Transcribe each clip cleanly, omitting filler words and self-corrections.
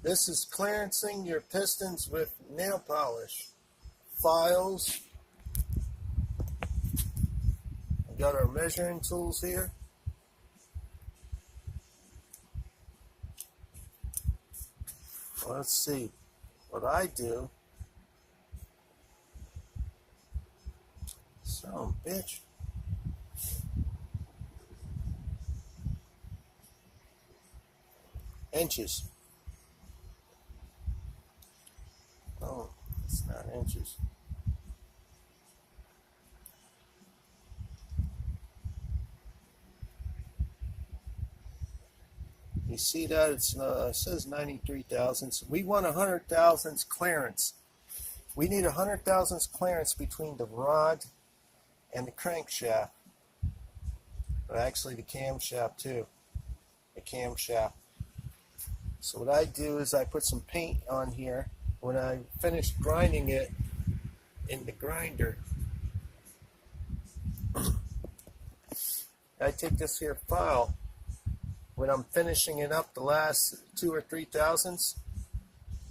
This is clearancing your pistons with nail polish. Files. We got our measuring tools here. Let's see what I do. Son, bitch. Inches. Oh, it's not inches. You see that it says 93 thousandths. We want 100 thousandths clearance. We need 100 thousandths clearance between the rod and the crankshaft. But actually the camshaft too. The camshaft. So what I do is I put some paint on here when I finish grinding it in the grinder. I take this here file. When I'm finishing it up the last 2 or 3 thousandths,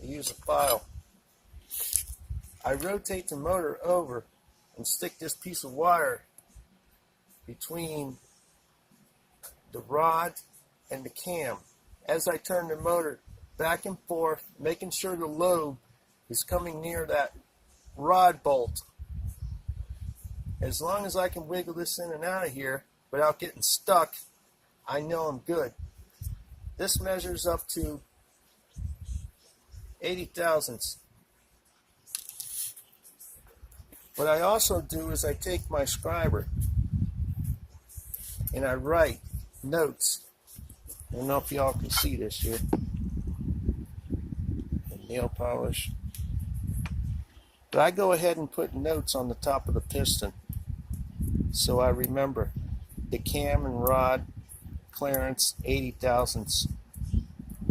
I use a file. I rotate the motor over and stick this piece of wire between the rod and the cam. As I turn the motor back and forth, making sure the lobe is coming near that rod bolt. As long as I can wiggle this in and out of here without getting stuck, I know I'm good. This measures up to 80 thousandths. What I also do is I take my scriber and I write notes. I don't know if y'all can see this here. And nail polish. But I go ahead and put notes on the top of the piston so I remember the cam and rod clearance 80 thousandths.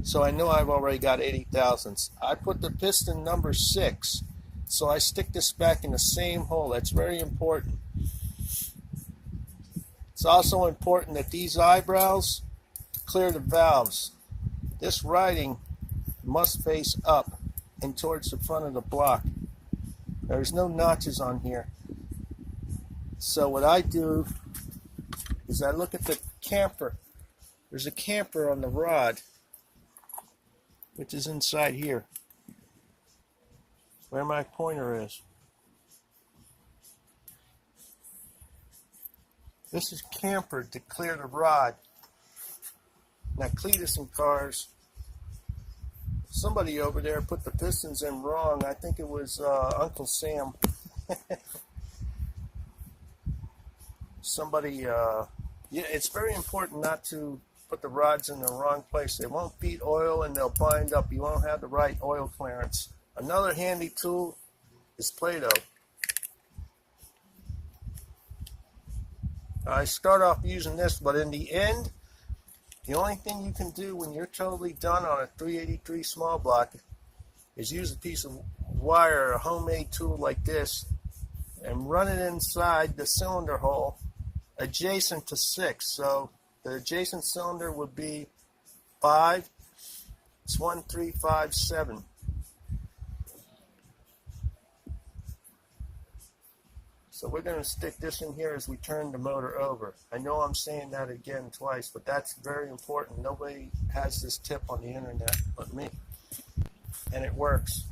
So I know I've already got 80 thousandths. I put the piston number 6, so I stick this back in the same hole. That's very important. It's also important that these eyebrows clear the valves. This writing must face up and towards the front of the block. There's no notches on here. So what I do is I look at the camper. There's a camper on the rod, which is inside here, where my pointer is. This is campered to clear the rod. Now Cletus and cars, somebody over there put the pistons in wrong. I think it was Uncle Sam. Somebody, yeah, it's very important not to put the rods in the wrong place. They won't beat oil and they'll bind up. You won't have the right oil clearance. Another handy tool is Play-Doh. I start off using this, but in the end, the only thing you can do when you're totally done on a 383 small block is use a piece of wire, a homemade tool like this, and run it inside the cylinder hole adjacent to 6. So the adjacent cylinder would be 5. It's 1, 3, 5, 7. So we're going to stick this in here as we turn the motor over. I know I'm saying that again twice, but that's very important. Nobody has this tip on the internet but me. And it works.